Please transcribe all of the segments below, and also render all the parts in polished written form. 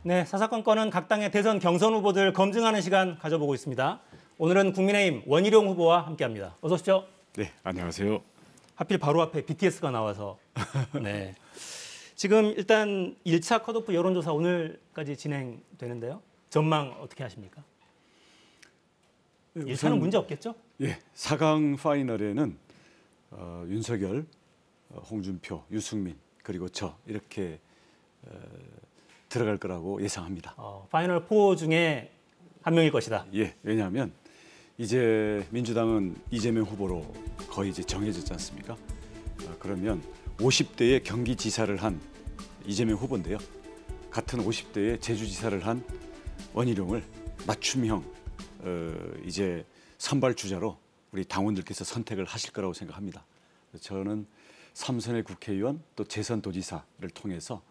네, 사사건건은 각 당의 대선 경선 후보들 검증하는 시간 가져보고 있습니다. 오늘은 국민의힘 원희룡 후보와 함께합니다. 어서 오십시오. 네, 안녕하세요. 하필 바로 앞에 BTS가 나와서. 네. 지금 일단 1차 컷오프 여론조사 오늘까지 진행되는데요. 전망 어떻게 하십니까? 1차는 문제 없겠죠? 예, 4강 파이널에는 윤석열, 홍준표, 유승민 그리고 저 이렇게 들어갈 거라고 예상합니다. 파이널 4 중에 한 명일 것이다. 예, 왜냐하면 이제 민주당은 이재명 후보로 거의 이제 정해졌지 않습니까? 그러면 50대에 경기지사를 한 이재명 후보인데요. 같은 50대에 제주지사를 한 원희룡을 맞춤형 이제 선발 주자로 우리 당원들께서 선택을 하실 거라고 생각합니다. 저는 3선의 국회의원 또 재선 도지사를 통해서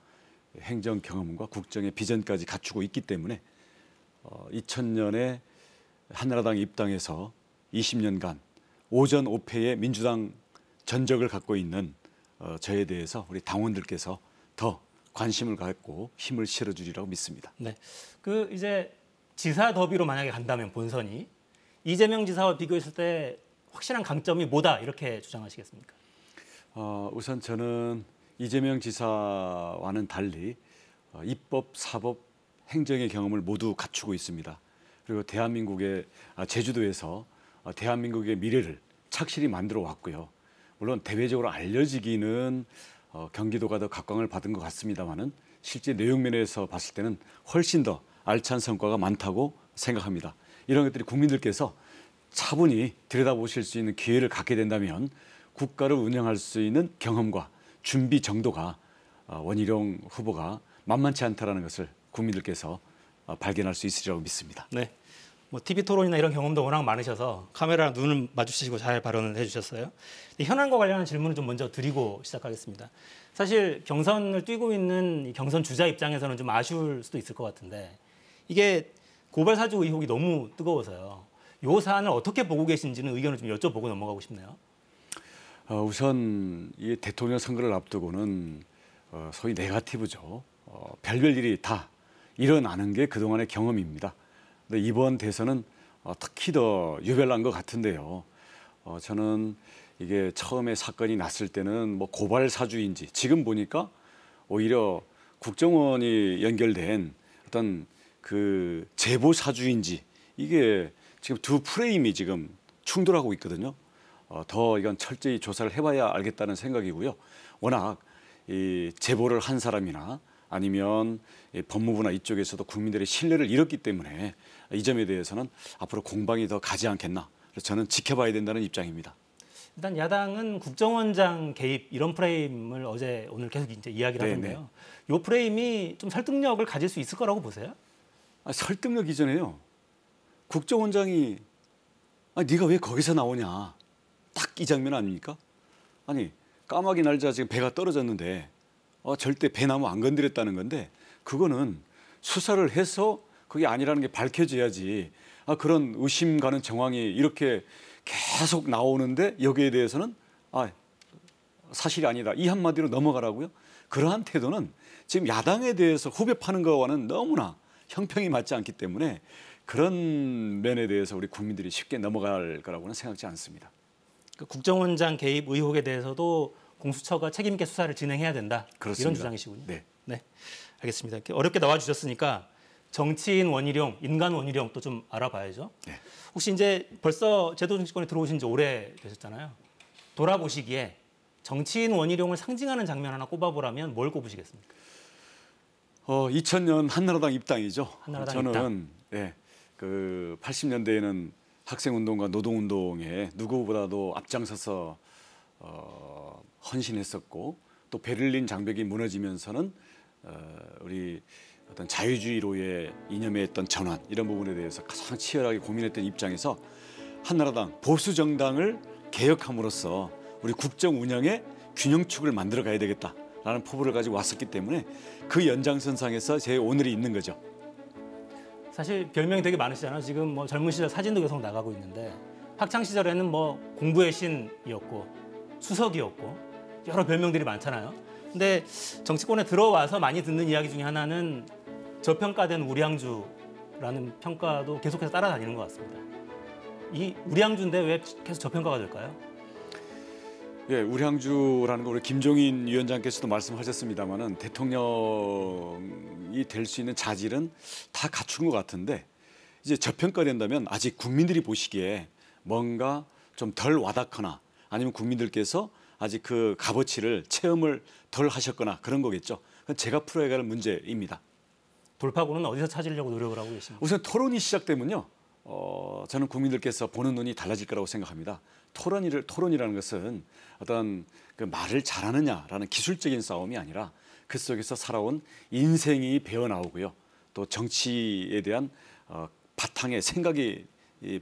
행정 경험과 국정의 비전까지 갖추고 있기 때문에 2000년에 한나라당 입당해서 20년간 오전 5패의 민주당 전적을 갖고 있는 저에 대해서 우리 당원들께서 더 관심을 갖고 힘을 실어주리라고 믿습니다. 네, 그 이제 지사 더비로 만약에 간다면 본선이 이재명 지사와 비교했을 때 확실한 강점이 뭐다 이렇게 주장하시겠습니까? 우선 저는 이재명 지사와는 달리 입법, 사법, 행정의 경험을 모두 갖추고 있습니다. 그리고 대한민국의 제주도에서 대한민국의 미래를 착실히 만들어 왔고요. 물론 대외적으로 알려지기는 경기도가 더 각광을 받은 것 같습니다만은 실제 내용면에서 봤을 때는 훨씬 더 알찬 성과가 많다고 생각합니다. 이런 것들이 국민들께서 차분히 들여다보실 수 있는 기회를 갖게 된다면 국가를 운영할 수 있는 경험과 준비 정도가 원희룡 후보가 만만치 않다라는 것을 국민들께서 발견할 수 있으리라고 믿습니다. 네, 뭐 TV 토론이나 이런 경험도 워낙 많으셔서 카메라랑 눈을 마주치시고 잘 발언을 해주셨어요. 현안과 관련한 질문을 좀 먼저 드리고 시작하겠습니다. 사실 경선을 뛰고 있는 경선 주자 입장에서는 좀 아쉬울 수도 있을 것 같은데 이게 고발 사주 의혹이 너무 뜨거워서요. 이 사안을 어떻게 보고 계신지는 의견을 좀 여쭤보고 넘어가고 싶네요. 우선 이 대통령 선거를 앞두고는 소위 네거티브죠. 별별 일이 다 일어나는 게 그동안의 경험입니다. 근데 이번 대선은 특히 더 유별난 것 같은데요. 저는 이게 처음에 사건이 났을 때는 뭐 고발 사주인지 지금 보니까 오히려 국정원이 연결된 어떤 그 제보 사주인지 이게 지금 두 프레임이 지금 충돌하고 있거든요. 더 이건 철저히 조사를 해봐야 알겠다는 생각이고요. 워낙 이 제보를 한 사람이나 아니면 법무부나 이쪽에서도 국민들의 신뢰를 잃었기 때문에 이 점에 대해서는 앞으로 공방이 더 가지 않겠나. 그래서 저는 지켜봐야 된다는 입장입니다. 일단 야당은 국정원장 개입 이런 프레임을 어제 오늘 계속 이제 이야기를 하는데요. 이 프레임이 좀 설득력을 가질 수 있을 거라고 보세요? 설득력 이전에요. 국정원장이 네가 왜 거기서 나오냐. 딱 이 장면 아닙니까? 아니 까마귀 날자 지금 배가 떨어졌는데 절대 배나무 안 건드렸다는 건데 그거는 수사를 해서 그게 아니라는 게 밝혀져야지. 그런 의심 가는 정황이 이렇게 계속 나오는데 여기에 대해서는 사실이 아니다. 이 한마디로 넘어가라고요? 그러한 태도는 지금 야당에 대해서 후벼 파는 거와는 너무나 형평이 맞지 않기 때문에 그런 면에 대해서 우리 국민들이 쉽게 넘어갈 거라고는 생각지 않습니다. 그 국정원장 개입 의혹에 대해서도 공수처가 책임 있게 수사를 진행해야 된다. 그렇습니다. 이런 주장이시군요. 네. 네, 알겠습니다. 이렇게 어렵게 나와주셨으니까 정치인 원희룡, 인간 원희룡 또 좀 알아봐야죠. 네. 혹시 이제 벌써 제도 정치권에 들어오신 지 오래 되셨잖아요. 돌아보시기에 정치인 원희룡을 상징하는 장면 하나 꼽아보라면 뭘 꼽으시겠습니까? 2000년 한나라당 입당이죠. 한나라당 저는 그 80년대에는 학생운동과 노동운동에 누구보다도 앞장서서 헌신했었고 또 베를린 장벽이 무너지면서는 우리 어떤 자유주의로의 이념에 있던 전환 이런 부분에 대해서 가장 치열하게 고민했던 입장에서 한나라당 보수 정당을 개혁함으로써 우리 국정 운영의 균형축을 만들어 가야 되겠다라는 포부를 가지고 왔었기 때문에 그 연장선상에서 제 오늘이 있는 거죠. 사실 별명이 되게 많으시잖아요. 지금 뭐 젊은 시절 사진도 계속 나가고 있는데 학창 시절에는 뭐 공부의 신이었고 수석이었고 여러 별명들이 많잖아요. 근데 정치권에 들어와서 많이 듣는 이야기 중에 하나는 저평가된 우량주라는 평가도 계속해서 따라다니는 것 같습니다. 이 우량주인데 왜 계속 저평가가 될까요? 예, 우량주라는 거 우리 김종인 위원장께서도 말씀하셨습니다마는 대통령이 될 수 있는 자질은 다 갖춘 것 같은데 이제 저평가된다면 아직 국민들이 보시기에 뭔가 좀 덜 와닿거나 아니면 국민들께서 아직 그 값어치를 체험을 덜 하셨거나 그런 거겠죠. 그건 제가 풀어야 할 문제입니다. 돌파구는 어디서 찾으려고 노력을 하고 계십니까? 우선 토론이 시작되면요. 저는 국민들께서 보는 눈이 달라질 거라고 생각합니다. 토론이라는 것은 어떤 그 말을 잘하느냐라는 기술적인 싸움이 아니라 그 속에서 살아온 인생이 배어 나오고요. 또 정치에 대한 바탕의 생각이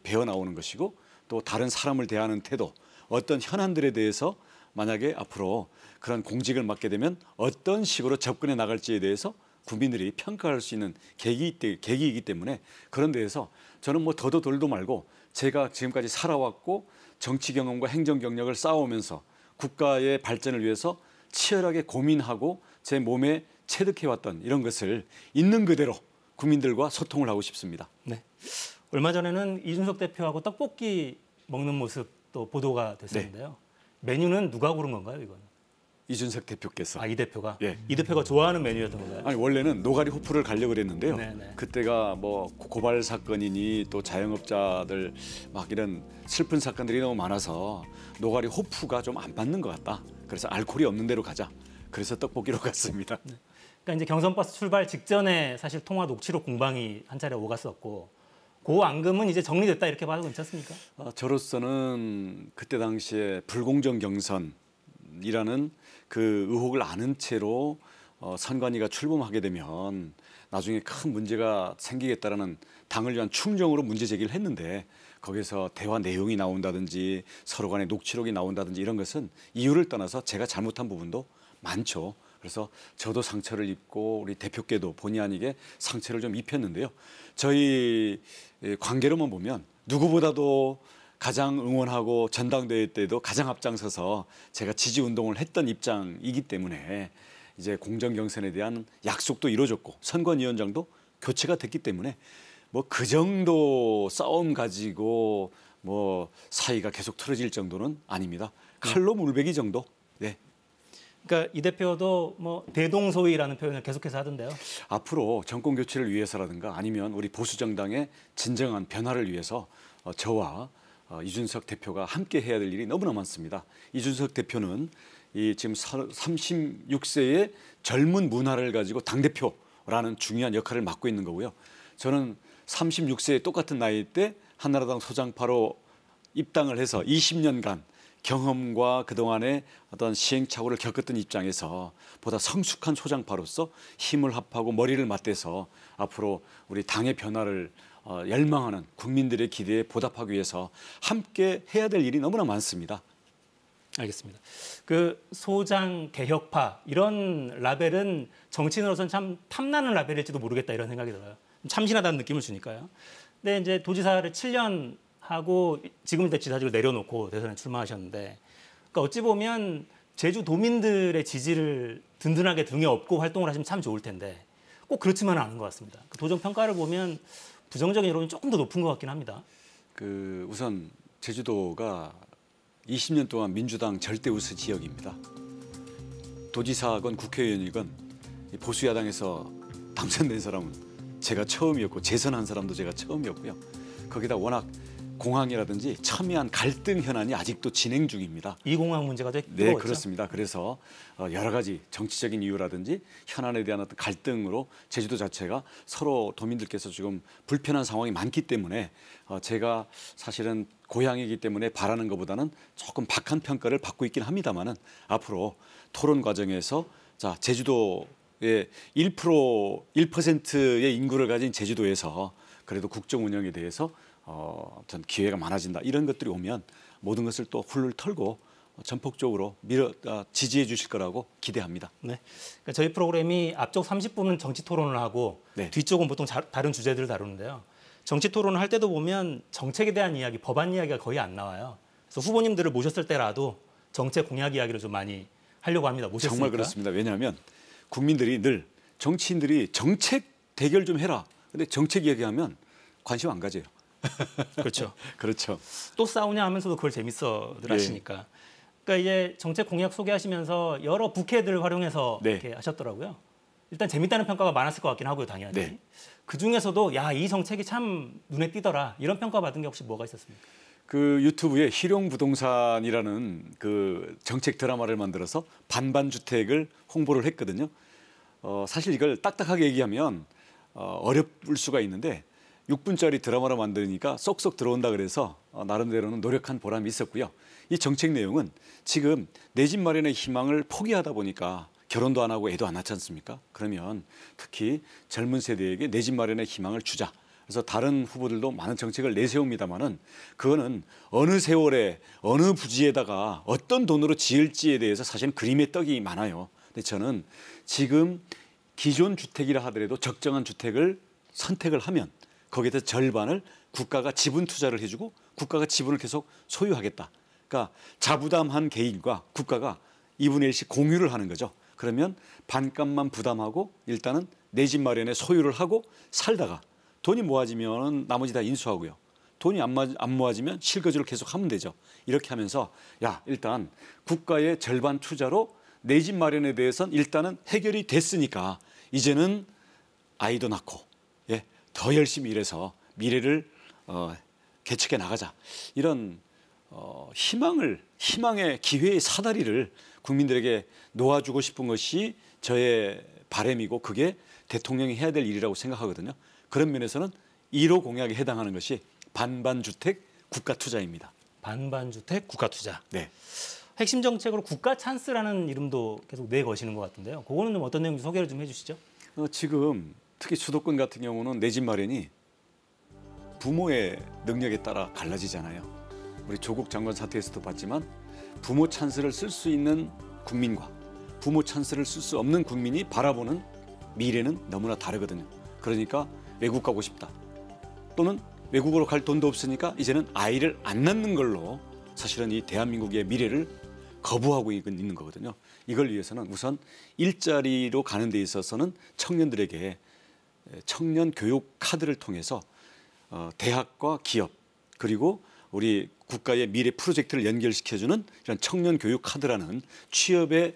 배어 나오는 것이고 또 다른 사람을 대하는 태도, 어떤 현안들에 대해서 만약에 앞으로 그런 공직을 맡게 되면 어떤 식으로 접근해 나갈지에 대해서 국민들이 평가할 수 있는 계기이기 때문에 그런 데에서 저는 뭐 더도 덜도 말고 제가 지금까지 살아왔고 정치 경험과 행정 경력을 쌓아오면서 국가의 발전을 위해서 치열하게 고민하고 제 몸에 체득해왔던 이런 것을 있는 그대로 국민들과 소통을 하고 싶습니다. 네. 얼마 전에는 이준석 대표하고 떡볶이 먹는 모습 또 보도가 됐었는데요. 메뉴는 누가 고른 건가요, 이건? 이준석 대표께서. 이 대표가? 예. 이 대표가 좋아하는 메뉴였던 건가요? 아니 원래는 노가리 호프를 가려고 그랬는데요. 네네. 그때가 뭐 고발 사건이니 또 자영업자들 막 이런 슬픈 사건들이 너무 많아서 노가리 호프가 좀 안 맞는 것 같다. 그래서 알코올이 없는 데로 가자. 그래서 떡볶이로 갔습니다. 네. 그러니까 이제 경선 버스 출발 직전에 사실 통화 녹취록 공방이 한 차례 오갔었고 그 앙금은 이제 정리됐다 이렇게 봐도 괜찮습니까? 저로서는 그때 당시에 불공정 경선이라는 그 의혹을 아는 채로 선관위가 출범하게 되면 나중에 큰 문제가 생기겠다라는 당을 위한 충정으로 문제 제기를 했는데 거기서 대화 내용이 나온다든지 서로 간의 녹취록이 나온다든지 이런 것은 이유를 떠나서 제가 잘못한 부분도 많죠. 그래서 저도 상처를 입고 우리 대표께도 본의 아니게 상처를 좀 입혔는데요. 저희 관계로만 보면 누구보다도 가장 응원하고 전당대회 때도 가장 앞장서서 제가 지지 운동을 했던 입장이기 때문에 이제 공정 경선에 대한 약속도 이루어졌고 선관위원장도 교체가 됐기 때문에 뭐 그 정도 싸움 가지고 뭐 사이가 계속 틀어질 정도는 아닙니다. 칼로 물베기 정도. 네. 그러니까 이 대표도 뭐 대동소이라는 표현을 계속해서 하던데요. 앞으로 정권 교체를 위해서라든가 아니면 우리 보수 정당의 진정한 변화를 위해서 저와 이준석 대표가 함께 해야 될 일이 너무나 많습니다. 이준석 대표는 이 지금 36세의 젊은 문화를 가지고 당대표라는 중요한 역할을 맡고 있는 거고요. 저는 36세의 똑같은 나이 때 한나라당 소장파로 입당을 해서 20년간 경험과 그동안의 어떤 시행착오를 겪었던 입장에서 보다 성숙한 소장파로서 힘을 합하고 머리를 맞대서 앞으로 우리 당의 변화를 열망하는 국민들의 기대에 보답하기 위해서 함께 해야 될 일이 너무나 많습니다. 알겠습니다. 그 소장 개혁파 이런 라벨은 정치인으로서는 참 탐나는 라벨일지도 모르겠다 이런 생각이 들어요. 참신하다는 느낌을 주니까요. 근데 이제 도지사를 7년 하고 지금 이제 지사직을 내려놓고 대선에 출마하셨는데, 그러니까 어찌 보면 제주도민들의 지지를 든든하게 등에 업고 활동을 하시면 참 좋을 텐데 꼭 그렇지만은 않은 것 같습니다. 그 도정 평가를 보면 부정적인 여론이 조금 더 높은 것 같긴 합니다. 우선 제주도가 20년 동안 민주당 절대 우세 지역입니다. 도지사건 국회의원이건 보수 야당에서 당선된 사람은 제가 처음이었고 재선한 사람도 제가 처음이었고요. 거기다 워낙 공항이라든지 첨예한 갈등 현안이 아직도 진행 중입니다. 이 공항 문제가 되게 네, 그렇습니다. 그래서 여러 가지 정치적인 이유라든지 현안에 대한 어떤 갈등으로 제주도 자체가 서로 도민들께서 지금 불편한 상황이 많기 때문에 제가 사실은 고향이기 때문에 바라는 것보다는 조금 박한 평가를 받고 있긴 합니다만은 앞으로 토론 과정에서 자 제주도의 1%의 인구를 가진 제주도에서 그래도 국정 운영에 대해서 어떤 기회가 많아진다 이런 것들이 오면 모든 것을 또 훌훌 털고 전폭적으로 지지해 주실 거라고 기대합니다. 네, 그러니까 저희 프로그램이 앞쪽 30분은 정치 토론을 하고 네. 뒤쪽은 보통 다른 주제들을 다루는데요. 정치 토론을 할 때도 보면 정책에 대한 이야기, 법안 이야기가 거의 안 나와요. 그래서 후보님들을 모셨을 때라도 정책 공약 이야기를 좀 많이 하려고 합니다. 모셨습니까? 정말 그렇습니다. 왜냐하면 국민들이 늘 정치인들이 정책 대결 좀 해라. 근데 정책 얘기하면 관심 안 가져요. 그렇죠. 그렇죠. 또 싸우냐 하면서도 그걸 재밌어들 네. 하시니까. 그러니까 이제 정책 공약 소개하시면서 여러 부캐들을 활용해서 네. 이렇게 하셨더라고요. 일단 재밌다는 평가가 많았을 것 같긴 하고요, 당연히. 네. 그 중에서도 야, 이 정책이 참 눈에 띄더라. 이런 평가 받은 게 혹시 뭐가 있었습니까? 그 유튜브에 희룡부동산이라는 그 정책 드라마를 만들어서 반반주택을 홍보를 했거든요. 사실 이걸 딱딱하게 얘기하면 어려울 수가 있는데 6분짜리 드라마로 만드니까 쏙쏙 들어온다 그래서 나름대로는 노력한 보람이 있었고요. 이 정책 내용은 지금 내 집 마련의 희망을 포기하다 보니까 결혼도 안 하고 애도 안 낳지 않습니까? 그러면 특히 젊은 세대에게 내 집 마련의 희망을 주자. 그래서 다른 후보들도 많은 정책을 내세웁니다마는 그거는 어느 세월에 어느 부지에다가 어떤 돈으로 지을지에 대해서 사실은 그림의 떡이 많아요. 근데 저는 지금 기존 주택이라 하더라도 적정한 주택을 선택을 하면 거기에 대해서 절반을 국가가 지분 투자를 해주고 국가가 지분을 계속 소유하겠다. 그러니까 자부담한 개인과 국가가 2분의 1씩 공유를 하는 거죠. 그러면 반값만 부담하고 일단은 내 집 마련에 소유를 하고 살다가 돈이 모아지면 나머지 다 인수하고요. 돈이 안 모아지면 실거주를 계속 하면 되죠. 이렇게 하면서 야 일단 국가의 절반 투자로 내 집 마련에 대해서는 일단은 해결이 됐으니까 이제는 아이도 낳고 예, 더 열심히 일해서 미래를 개척해 나가자. 이런 희망의 기회의 사다리를 국민들에게 놓아주고 싶은 것이 저의 바람이고 그게 대통령이 해야 될 일이라고 생각하거든요. 그런 면에서는 1호 공약에 해당하는 것이 반반주택 국가 투자입니다. 반반주택 국가 투자. 네. 핵심 정책으로 국가 찬스라는 이름도 계속 내거시는 것 같은데요. 그거는 좀 어떤 내용인지 소개를 좀 해주시죠. 지금 특히 수도권 같은 경우는 내 집 마련이 부모의 능력에 따라 갈라지잖아요. 우리 조국 장관 사태에서도 봤지만 부모 찬스를 쓸 수 있는 국민과 부모 찬스를 쓸 수 없는 국민이 바라보는 미래는 너무나 다르거든요. 그러니까 외국 가고 싶다. 또는 외국으로 갈 돈도 없으니까 이제는 아이를 안 낳는 걸로 사실은 이 대한민국의 미래를 거부하고 있는 거거든요. 이걸 위해서는 우선 일자리로 가는 데 있어서는 청년들에게 청년 교육 카드를 통해서 대학과 기업 그리고 우리 국가의 미래 프로젝트를 연결시켜주는 이런 청년 교육 카드라는 취업의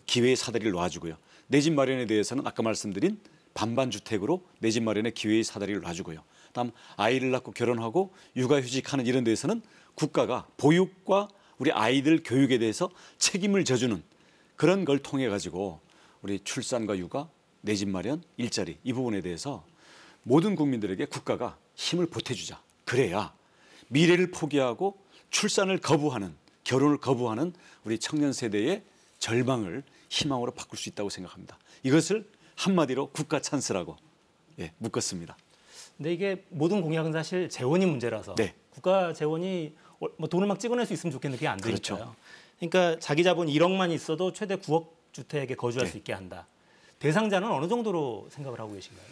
기회의 사다리를 놔주고요. 내 집 마련에 대해서는 아까 말씀드린 반반주택으로 내 집 마련의 기회의 사다리를 놔주고요. 다음 아이를 낳고 결혼하고 육아휴직하는 이런 데에서는 국가가 보육과 우리 아이들 교육에 대해서 책임을 져주는 그런 걸 통해 가지고 우리 출산과 육아, 내 집 마련, 일자리 이 부분에 대해서 모든 국민들에게 국가가 힘을 보태주자. 그래야 미래를 포기하고 출산을 거부하는 결혼을 거부하는 우리 청년 세대의 절망을 희망으로 바꿀 수 있다고 생각합니다. 이것을 한마디로 국가 찬스라고 묶었습니다. 근데 이게 모든 공약은 사실 재원이 문제라서 네. 국가 재원이 뭐 돈을 막 찍어낼 수 있으면 좋겠는데 그게 안 되니까요. 그렇죠. 그러니까 자기 자본 1억만 있어도 최대 9억 주택에 거주할 네. 수 있게 한다. 대상자는 어느 정도로 생각을 하고 계신가요?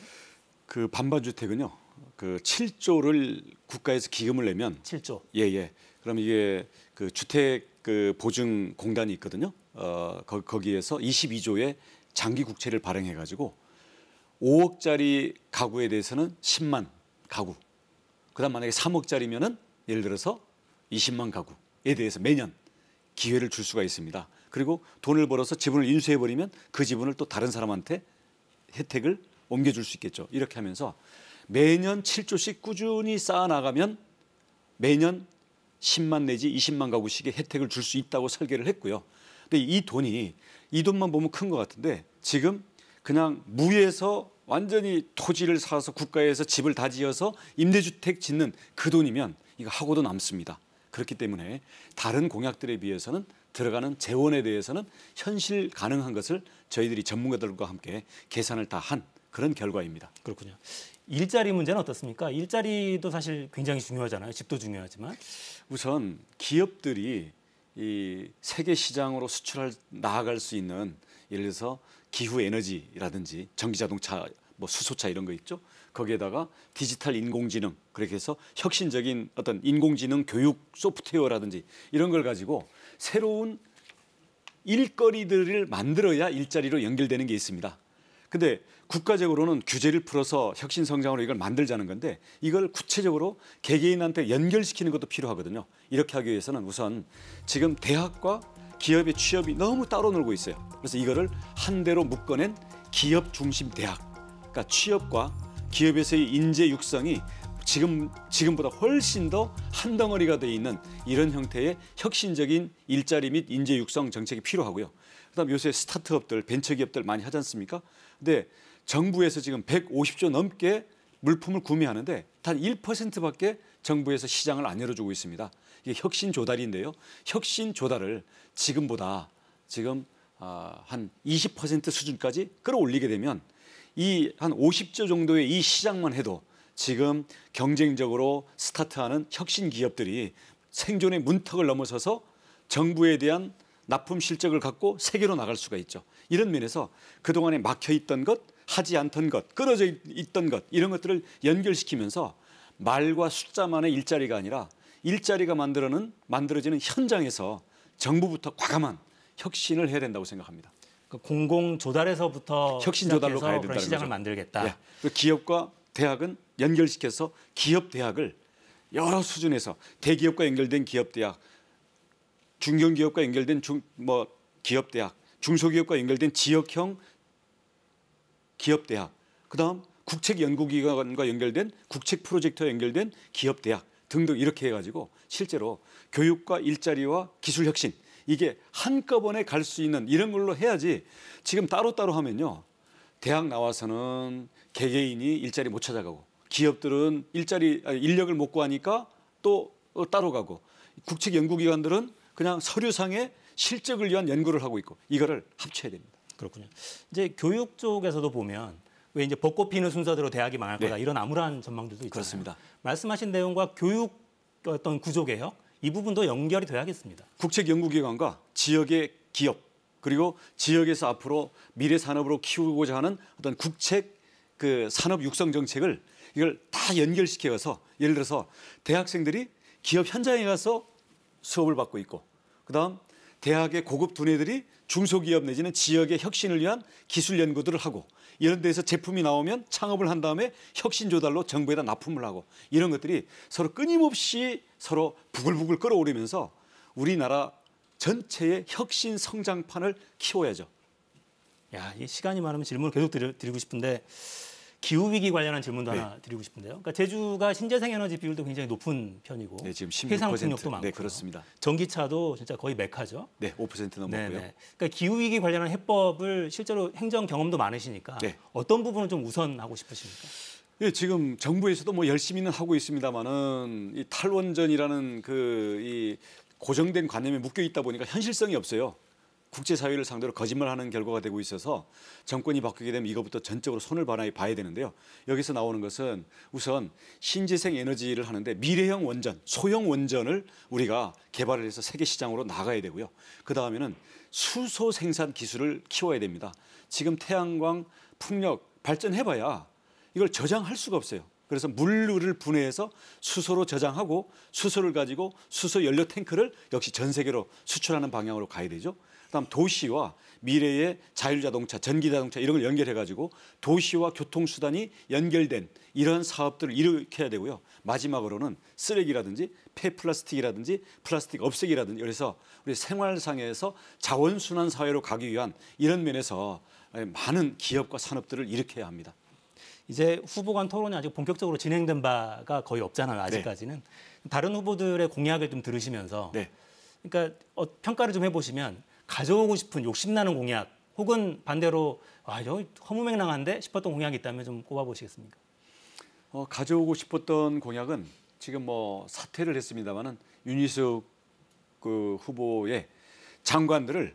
그 반반주택은요. 그 7조를 국가에서 기금을 내면 7조. 예. 그럼 이게 그 주택 그 보증 공단이 있거든요. 거기에서 22조의 장기 국채를 발행해 가지고 5억짜리 가구에 대해서는 10만 가구. 그다음 만약에 3억짜리면은 예를 들어서 20만 가구에 대해서 매년 기회를 줄 수가 있습니다. 그리고 돈을 벌어서 지분을 인수해 버리면 그 지분을 또 다른 사람한테 혜택을 옮겨줄 수 있겠죠. 이렇게 하면서 매년 7조씩 꾸준히 쌓아 나가면 매년 10만 내지 20만 가구씩의 혜택을 줄 수 있다고 설계를 했고요. 근데 이 돈만 보면 큰 것 같은데 지금 그냥 무에서 완전히 토지를 사서 국가에서 집을 다 지어서 임대주택 짓는 그 돈이면 이거 하고도 남습니다. 그렇기 때문에 다른 공약들에 비해서는 들어가는 재원에 대해서는 현실 가능한 것을 저희들이 전문가들과 함께 계산을 다 한 그런 결과입니다. 그렇군요. 일자리 문제는 어떻습니까? 일자리도 사실 굉장히 중요하잖아요. 집도 중요하지만. 우선 기업들이 이 세계 시장으로 나아갈 수 있는 예를 들어서 기후 에너지라든지 전기 자동차, 뭐 수소차 이런 거 있죠. 거기에다가 디지털 인공지능 그렇게 해서 혁신적인 어떤 인공지능 교육 소프트웨어라든지 이런 걸 가지고 새로운 일거리들을 만들어야 일자리로 연결되는 게 있습니다. 근데 국가적으로는 규제를 풀어서 혁신 성장으로 이걸 만들자는 건데 이걸 구체적으로 개개인한테 연결시키는 것도 필요하거든요. 이렇게 하기 위해서는 우선 지금 대학과 기업의 취업이 너무 따로 놀고 있어요. 그래서 이거를 한 대로 묶어낸 기업 중심 대학. 그러니까 취업과 기업에서의 인재 육성이 지금보다 훨씬 더 한 덩어리가 돼 있는 이런 형태의 혁신적인 일자리 및 인재 육성 정책이 필요하고요. 그다음 요새 스타트업들, 벤처기업들 많이 하지 않습니까? 근데 정부에서 지금 150조 넘게 물품을 구매하는데 단 1%밖에 정부에서 시장을 안 열어주고 있습니다. 이게 혁신 조달인데요. 혁신 조달을 지금보다 한 20% 수준까지 끌어올리게 되면 이 한 50조 정도의 이 시장만 해도 지금 경쟁적으로 스타트하는 혁신 기업들이 생존의 문턱을 넘어서서 정부에 대한 납품 실적을 갖고 세계로 나갈 수가 있죠. 이런 면에서 그동안에 막혀 있던 것, 하지 않던 것, 끊어져 있던 것 이런 것들을 연결시키면서 말과 숫자만의 일자리가 아니라 일자리가 만들어지는 현장에서 정부부터 과감한 혁신을 해야 된다고 생각합니다. 공공 조달에서부터 혁신 조달로 가야 된다는 그런 시장을 거죠. 만들겠다. 네. 기업과 대학은 연결시켜서 기업 대학을 여러 수준에서 대기업과 연결된 기업 대학, 중견기업과 연결된 기업 대학, 중소기업과 연결된 지역형 기업 대학, 그다음 국책 연구기관과 연결된 국책 프로젝트와 연결된 기업 대학 등등 이렇게 해가지고 실제로 교육과 일자리와 기술 혁신 이게 한꺼번에 갈 수 있는 이런 걸로 해야지 지금 따로따로 하면요. 대학 나와서는 개개인이 일자리 못 찾아가고 기업들은 인력을 못 구하니까 또 따로 가고 국책 연구기관들은 그냥 서류상의 실적을 위한 연구를 하고 있고 이거를 합쳐야 됩니다. 그렇군요. 이제 교육 쪽에서도 보면 왜 이제 벚꽃 피는 순서대로 대학이 망할 거다 이런 암울한 전망들도 있잖아요. 그렇습니다. 말씀하신 내용과 교육 어떤 구조 개혁 이 부분도 연결이 돼야겠습니다. 국책 연구기관과 지역의 기업 그리고 지역에서 앞으로 미래 산업으로 키우고자 하는 어떤 국책 산업 육성 정책을 이걸 다 연결시켜서 예를 들어서 대학생들이 기업 현장에 가서 수업을 받고 있고 그다음 대학의 고급 두뇌들이 중소기업 내지는 지역의 혁신을 위한 기술 연구들을 하고 이런 데서 제품이 나오면 창업을 한 다음에 혁신 조달로 정부에다 납품을 하고 이런 것들이 서로 끊임없이 서로 부글부글 끓어오르면서 우리나라 전체의 혁신 성장판을 키워야죠. 야, 이 시간이 많으면 질문을 계속 드리고 싶은데 기후위기 관련한 질문도 하나 드리고 싶은데요. 그러니까 제주가 신재생 에너지 비율도 굉장히 높은 편이고 네, 지금 16%. 해상 풍력도 많고 네, 그렇습니다. 전기차도 진짜 거의 메카죠. 네, 5% 넘었고요. 네네. 그러니까 기후위기 관련한 해법을 실제로 행정 경험도 많으시니까 네. 어떤 부분을 좀 우선하고 싶으십니까? 예, 지금 정부에서도 뭐 열심히는 하고 있습니다만은 이 탈원전이라는 이 고정된 관념에 묶여 있다 보니까 현실성이 없어요. 국제사회를 상대로 거짓말하는 결과가 되고 있어서 정권이 바뀌게 되면 이것부터 전적으로 손을 봐야 되는데요. 여기서 나오는 것은 우선 신재생 에너지를 하는데 미래형 원전, 소형 원전을 우리가 개발을 해서 세계 시장으로 나가야 되고요. 그다음에는 수소 생산 기술을 키워야 됩니다. 지금 태양광, 풍력 발전해봐야 이걸 저장할 수가 없어요. 그래서 물을 분해해서 수소로 저장하고 수소를 가지고 수소 연료 탱크를 역시 전 세계로 수출하는 방향으로 가야 되죠. 그다음 도시와 미래의 자율자동차, 전기자동차 이런 걸 연결해가지고 도시와 교통수단이 연결된 이러한 사업들을 일으켜야 되고요. 마지막으로는 쓰레기라든지 폐플라스틱이라든지 플라스틱 없애기라든지 그래서 우리 생활상에서 자원순환 사회로 가기 위한 이런 면에서 많은 기업과 산업들을 일으켜야 합니다. 이제 후보 간 토론이 아직 본격적으로 진행된 바가 거의 없잖아요. 아직까지는. 네. 다른 후보들의 공약을 좀 들으시면서 네. 그러니까 평가를 좀 해보시면 가져오고 싶은 욕심나는 공약 혹은 반대로 저 허무맹랑한데 싶었던 공약이 있다면 좀 꼽아보시겠습니까? 가져오고 싶었던 공약은 지금 뭐 사퇴를 했습니다마는 윤희숙 후보의 장관들을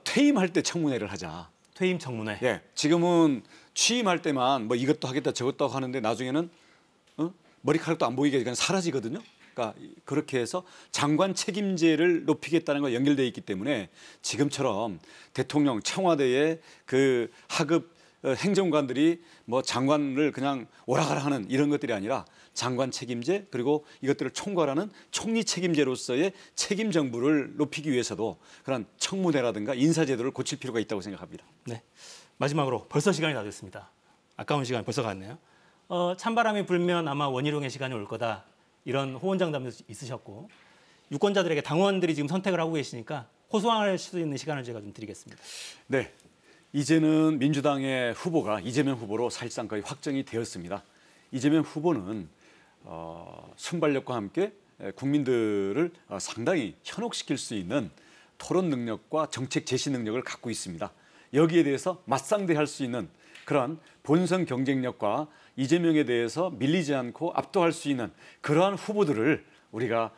퇴임할 때 청문회를 하자. 퇴임 청문회. 예, 지금은 취임할 때만 뭐 이것도 하겠다 저것도 하는데 나중에는 머리카락도 안 보이게 그냥 사라지거든요. 그러니까 그렇게 해서 장관 책임제를 높이겠다는 거 연결되어 있기 때문에 지금처럼 대통령 청와대의 하급 행정관들이 뭐 장관을 그냥 오라가라 하는 이런 것들이 아니라 장관 책임제 그리고 이것들을 총괄하는 총리 책임제로서의 책임 정부를 높이기 위해서도 그런 청문회라든가 인사제도를 고칠 필요가 있다고 생각합니다. 네. 마지막으로 벌써 시간이 다 됐습니다. 아까운 시간 벌써 갔네요. 찬바람이 불면 아마 원희룡의 시간이 올 거다. 이런 호언장담도 있으셨고 유권자들에게 당원들이 지금 선택을 하고 계시니까 호소할 수 있는 시간을 제가 좀 드리겠습니다. 네, 이제는 민주당의 후보가 이재명 후보로 사실상 거의 확정이 되었습니다. 이재명 후보는 순발력과 함께 국민들을 상당히 현혹시킬 수 있는 토론 능력과 정책 제시 능력을 갖고 있습니다. 여기에 대해서 맞상대할 수 있는 그러한 본선 경쟁력과 이재명에 대해서 밀리지 않고 압도할 수 있는 그러한 후보들을 우리가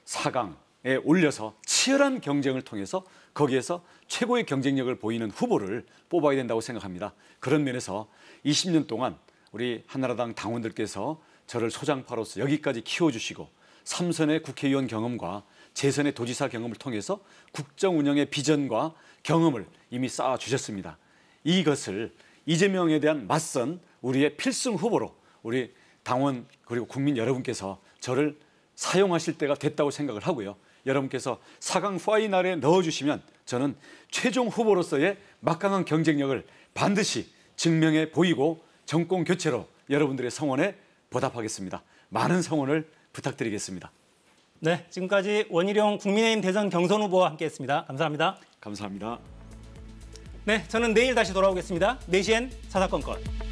4강에 올려서 치열한 경쟁을 통해서 거기에서 최고의 경쟁력을 보이는 후보를 뽑아야 된다고 생각합니다. 그런 면에서 20년 동안 우리 한나라당 당원들께서 저를 소장파로서 여기까지 키워주시고 3선의 국회의원 경험과 재선의 도지사 경험을 통해서 국정 운영의 비전과 경험을 이미 쌓아주셨습니다. 이것을 이재명에 대한 맞선 우리의 필승 후보로 우리 당원 그리고 국민 여러분께서 저를 사용하실 때가 됐다고 생각을 하고요. 여러분께서 4강 파이널에 넣어주시면 저는 최종 후보로서의 막강한 경쟁력을 반드시 증명해 보이고 정권 교체로 여러분들의 성원에 보답하겠습니다. 많은 성원을 부탁드리겠습니다. 네, 지금까지 원희룡 국민의힘 대선 경선 후보와 함께했습니다. 감사합니다. 감사합니다. 네, 저는 내일 다시 돌아오겠습니다. 4시엔 사사건건.